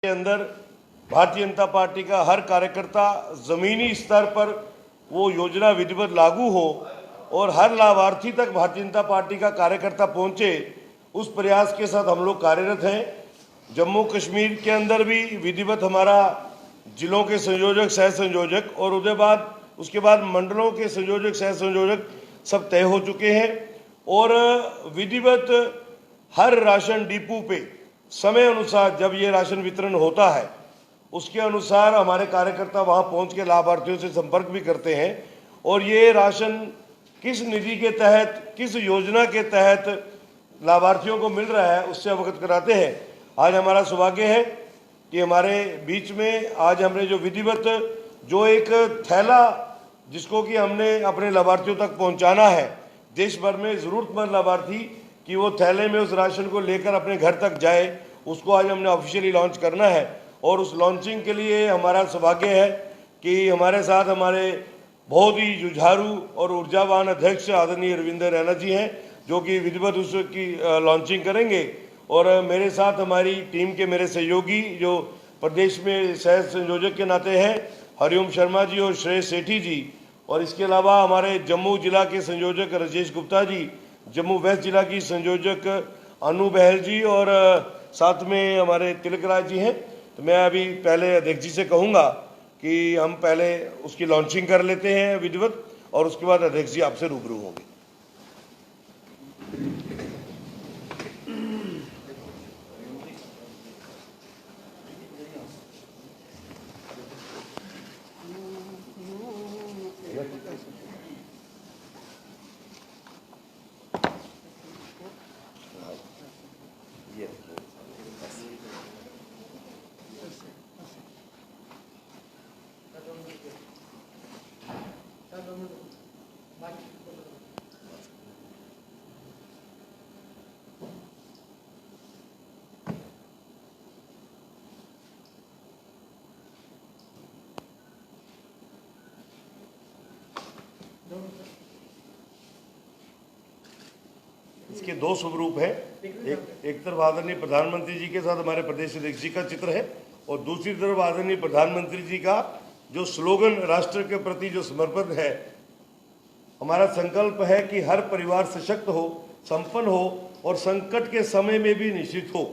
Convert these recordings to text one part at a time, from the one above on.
के अंदर भारतीय जनता पार्टी का हर कार्यकर्ता जमीनी स्तर पर वो योजना विधिवत लागू हो और हर लाभार्थी तक भारतीय जनता पार्टी का कार्यकर्ता पहुंचे, उस प्रयास के साथ हम लोग कार्यरत हैं। जम्मू कश्मीर के अंदर भी विधिवत हमारा जिलों के संयोजक, सह संयोजक और उसके बाद मंडलों के संयोजक, सह संयोजक सब तय हो चुके हैं और विधिवत हर राशन डिपो पे समय अनुसार जब ये राशन वितरण होता है उसके अनुसार हमारे कार्यकर्ता वहां पहुंच के लाभार्थियों से संपर्क भी करते हैं और ये राशन किस निधि के तहत, किस योजना के तहत लाभार्थियों को मिल रहा है उससे अवगत कराते हैं। आज हमारा सौभाग्य है कि हमारे बीच में आज हमने जो विधिवत जो एक थैला जिसको कि हमने अपने लाभार्थियों तक पहुंचाना है, देश भर में ज़रूरतमंद लाभार्थी कि वो थैले में उस राशन को लेकर अपने घर तक जाए, उसको आज हमने ऑफिशियली लॉन्च करना है। और उस लॉन्चिंग के लिए हमारा सौभाग्य है कि हमारे साथ हमारे बहुत ही जुझारू और ऊर्जावान अध्यक्ष आदरणीय रविंद्र रैना जी हैं, जो कि विधिवत उसकी लॉन्चिंग करेंगे। और मेरे साथ हमारी टीम के मेरे सहयोगी जो प्रदेश में सह संयोजक के नाते हैं, हरिओम शर्मा जी और श्रेयस सेठी जी, और इसके अलावा हमारे जम्मू जिला के संयोजक राजेश गुप्ता जी, जम्मू वेस्ट जिला की संयोजक अनु बहल जी और साथ में हमारे तिलक राज जी हैं। तो मैं अभी पहले अध्यक्ष जी से कहूँगा कि हम पहले उसकी लॉन्चिंग कर लेते हैं विधिवत और उसके बाद अध्यक्ष जी आपसे रूबरू होंगे। इसके दो स्वरूप है, एक तरफ आदरणीय प्रधानमंत्री जी के साथ हमारे प्रदेश अध्यक्ष जी का चित्र है और दूसरी तरफ आदरणीय प्रधानमंत्री जी का जो स्लोगन राष्ट्र के प्रति जो समर्पण है। हमारा संकल्प है कि हर परिवार सशक्त हो, संपन्न हो और संकट के समय में भी निश्चित हो।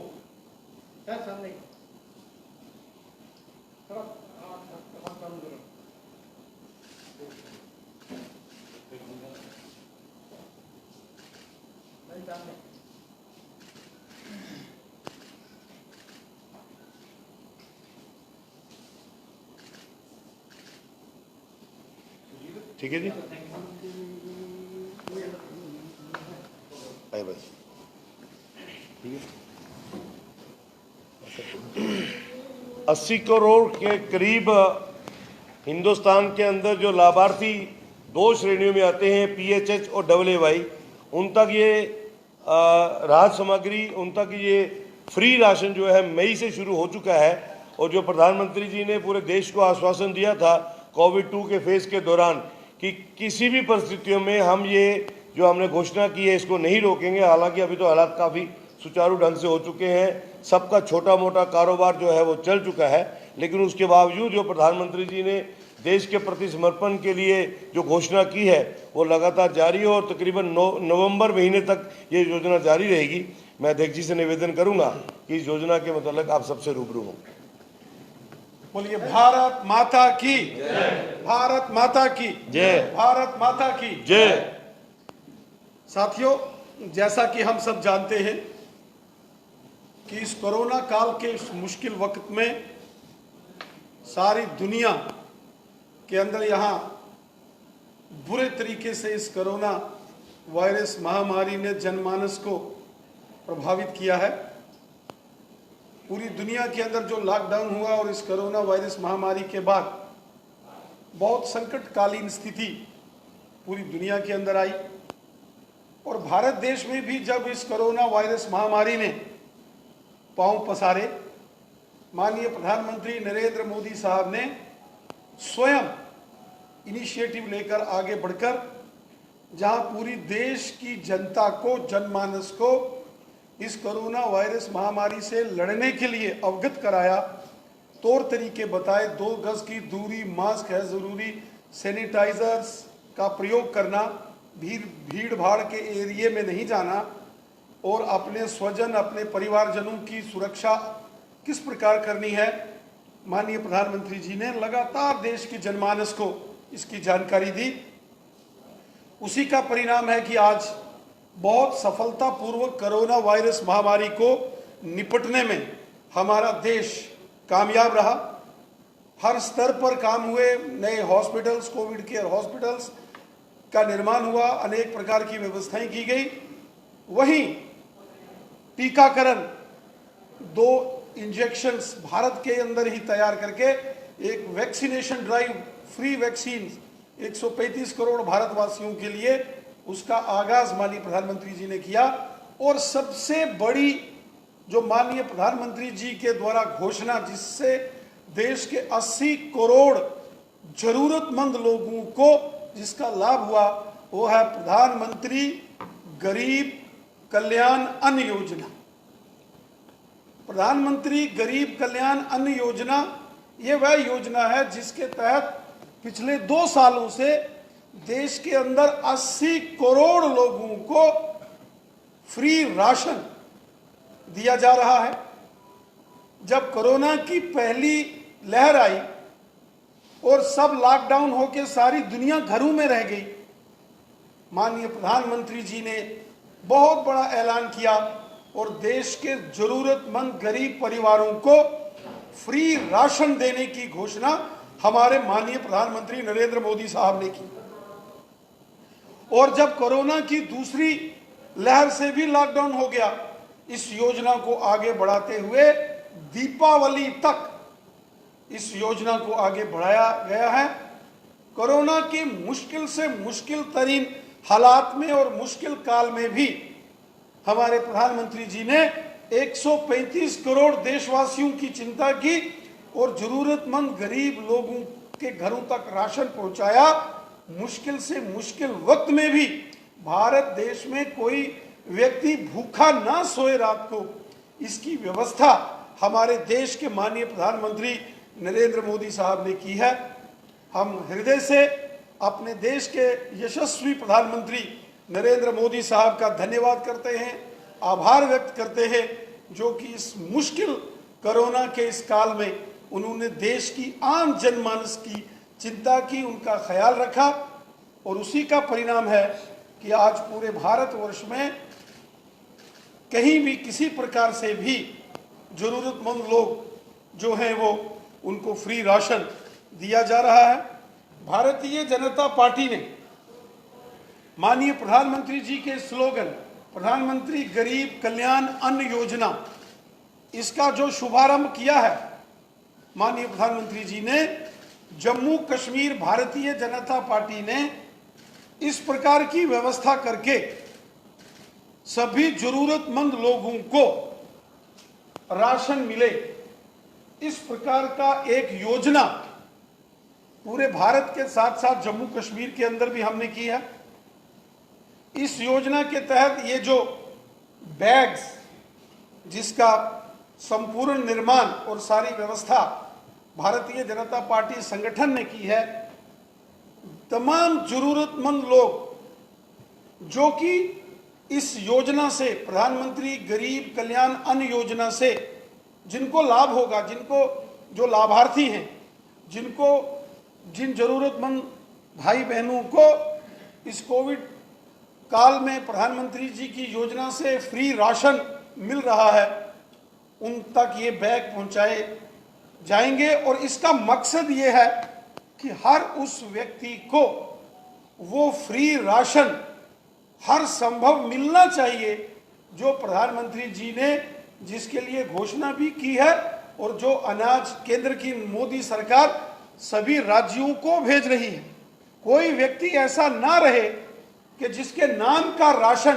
ठीक है जी, आए बस ठीक है। 80 करोड़ के करीब हिंदुस्तान के अंदर जो लाभार्थी दो श्रेणियों में आते हैं, PHH और AAY, उन तक ये राहत सामग्री, उन तक ये फ्री राशन जो है मई से शुरू हो चुका है। और जो प्रधानमंत्री जी ने पूरे देश को आश्वासन दिया था कोविड-2 के फेज के दौरान कि किसी भी परिस्थितियों में हम ये जो हमने घोषणा की है इसको नहीं रोकेंगे। हालांकि अभी तो हालात काफ़ी सुचारू ढंग से हो चुके हैं, सबका छोटा मोटा कारोबार जो है वो चल चुका है, लेकिन उसके बावजूद जो प्रधानमंत्री जी ने देश के प्रति समर्पण के लिए जो घोषणा की है वो लगातार जारी है और तकरीबन नवंबर महीने तक ये योजना जारी रहेगी। मैं अध्यक्ष जी से निवेदन करूंगा कि इस योजना के मतलब आप सबसे रूबरू हों। बोलिए भारत माता की जय, भारत माता की जय, भारत माता की जय। साथियों, जैसा कि हम सब जानते हैं कि इस कोरोना काल के इस मुश्किल वक्त में सारी दुनिया के अंदर यहाँ बुरे तरीके से इस कोरोना वायरस महामारी ने जनमानस को प्रभावित किया है। पूरी दुनिया के अंदर जो लॉकडाउन हुआ और इस कोरोना वायरस महामारी के बाद बहुत संकटकालीन स्थिति पूरी दुनिया के अंदर आई और भारत देश में भी जब इस कोरोना वायरस महामारी ने पांव पसारे, माननीय प्रधानमंत्री नरेंद्र मोदी साहब ने स्वयं इनिशिएटिव लेकर आगे बढ़कर जहां पूरी देश की जनता को, जनमानस को इस कोरोना वायरस महामारी से लड़ने के लिए अवगत कराया तौर तरीके बताए। 2 गज की दूरी, मास्क है जरूरी, सैनिटाइजर्स का प्रयोग करना, भीड़ भाड़ के एरिए में नहीं जाना, और अपने स्वजन, अपने परिवारजनों की सुरक्षा किस प्रकार करनी है, माननीय प्रधानमंत्री जी ने लगातार देश की जनमानस को इसकी जानकारी दी। उसी का परिणाम है कि आज बहुत सफलतापूर्वक कोरोना वायरस महामारी को निपटने में हमारा देश कामयाब रहा। हर स्तर पर काम हुए, नए हॉस्पिटल्स, कोविड केयर हॉस्पिटल्स का निर्माण हुआ, अनेक प्रकार की व्यवस्थाएं की गई। वहीं टीकाकरण 2 इंजेक्शंस भारत के अंदर ही तैयार करके एक vaccination drive, free vaccine 135 crore भारतवासियों के लिए, उसका आगाज माननीय प्रधानमंत्री जी ने किया। और सबसे बड़ी जो माननीय प्रधानमंत्री जी के द्वारा घोषणा, जिससे देश के 80 करोड़ जरूरतमंद लोगों को जिसका लाभ हुआ, वो है प्रधानमंत्री गरीब कल्याण अन्न योजना। प्रधानमंत्री गरीब कल्याण अन्न योजना ये वह योजना है जिसके तहत पिछले 2 सालों से देश के अंदर 80 करोड़ लोगों को फ्री राशन दिया जा रहा है। जब कोरोना की पहली लहर आई और सब लॉकडाउन होकर सारी दुनिया घरों में रह गई, माननीय प्रधानमंत्री जी ने बहुत बड़ा ऐलान किया और देश के जरूरतमंद गरीब परिवारों को फ्री राशन देने की घोषणा हमारे माननीय प्रधानमंत्री नरेंद्र मोदी साहब ने की। और जब कोरोना की दूसरी लहर से भी लॉकडाउन हो गया, इस योजना को आगे बढ़ाते हुए दीपावली तक इस योजना को आगे बढ़ाया गया है। कोरोना की मुश्किल से मुश्किल तरीन हालात में और मुश्किल काल में भी हमारे प्रधानमंत्री जी ने 135 करोड़ देशवासियों की चिंता की और जरूरतमंद गरीब लोगों के घरों तक राशन पहुंचाया। मुश्किल से मुश्किल वक्त में भी भारत देश में कोई व्यक्ति भूखा ना सोए रात को, इसकी व्यवस्था हमारे देश के माननीय प्रधानमंत्री नरेंद्र मोदी साहब ने की है। हम हृदय से अपने देश के यशस्वी प्रधानमंत्री नरेंद्र मोदी साहब का धन्यवाद करते हैं, आभार व्यक्त करते हैं, जो कि इस मुश्किल कोरोना के इस काल में उन्होंने देश की आम जनमानस की चिंता की, उनका ख्याल रखा। और उसी का परिणाम है कि आज पूरे भारतवर्ष में कहीं भी किसी प्रकार से भी जरूरतमंद लोग जो हैं वो उनको फ्री राशन दिया जा रहा है। भारतीय जनता पार्टी ने माननीय प्रधानमंत्री जी के स्लोगन प्रधानमंत्री गरीब कल्याण अन्न योजना, इसका जो शुभारंभ किया है माननीय प्रधानमंत्री जी ने, जम्मू कश्मीर भारतीय जनता पार्टी ने इस प्रकार की व्यवस्था करके सभी जरूरतमंद लोगों को राशन मिले, इस प्रकार का एक योजना पूरे भारत के साथ साथ जम्मू कश्मीर के अंदर भी हमने की है। इस योजना के तहत ये जो बैग्स, जिसका संपूर्ण निर्माण और सारी व्यवस्था भारतीय जनता पार्टी संगठन ने की है, तमाम जरूरतमंद लोग जो कि इस योजना से, प्रधानमंत्री गरीब कल्याण अन्न योजना से जिनको लाभ होगा, जिनको जो लाभार्थी हैं, जिन जरूरतमंद भाई बहनों को इस कोविड काल में प्रधानमंत्री जी की योजना से फ्री राशन मिल रहा है, उन तक ये बैग पहुंचाए जाएंगे। और इसका मकसद ये है कि हर उस व्यक्ति को वो फ्री राशन हर संभव मिलना चाहिए जो प्रधानमंत्री जी ने जिसके लिए घोषणा भी की है, और जो अनाज केंद्र की मोदी सरकार सभी राज्यों को भेज रही है। कोई व्यक्ति ऐसा ना रहे कि जिसके नाम का राशन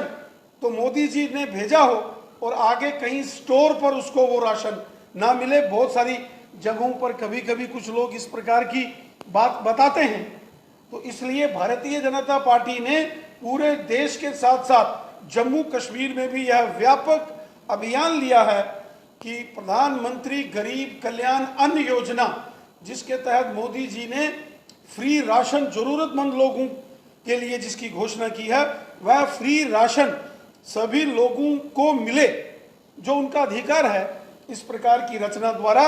तो मोदी जी ने भेजा हो और आगे कहीं स्टोर पर उसको वो राशन ना मिले। बहुत सारी जगहों पर कभी कभी कुछ लोग इस प्रकार की बात बताते हैं। तो इसलिए भारतीय जनता पार्टी ने पूरे देश के साथ साथ जम्मू कश्मीर में भी यह व्यापक अभियान लिया है कि प्रधानमंत्री गरीब कल्याण अन्न योजना, जिसके तहत मोदी जी ने फ्री राशन जरूरतमंद लोगों के लिए जिसकी घोषणा की है, वह फ्री राशन सभी लोगों को मिले जो उनका अधिकार है। इस प्रकार की रचना द्वारा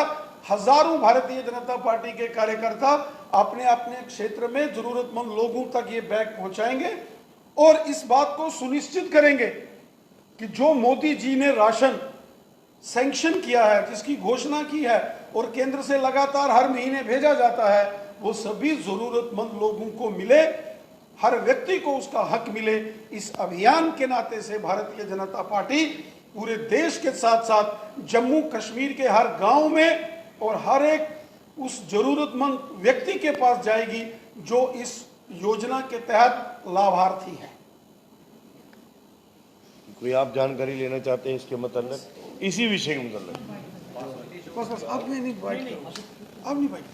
हजारों भारतीय जनता पार्टी के कार्यकर्ता अपने अपने क्षेत्र में जरूरतमंद लोगों तक ये बैग पहुंचाएंगे और इस बात को सुनिश्चित करेंगे कि जो मोदी जी ने राशन सैंक्शन किया है, जिसकी घोषणा की है और केंद्र से लगातार हर महीने भेजा जाता है, वो सभी जरूरतमंद लोगों को मिले, हर व्यक्ति को उसका हक मिले। इस अभियान के नाते से भारतीय जनता पार्टी पूरे देश के साथ साथ जम्मू कश्मीर के हर गांव में और हर एक उस जरूरतमंद व्यक्ति के पास जाएगी जो इस योजना के तहत लाभार्थी है। कोई आप जानकारी लेना चाहते हैं इसके मतलब इसी विषय के मतलब? बस अब नहीं बाइट, अब नहीं बाइट।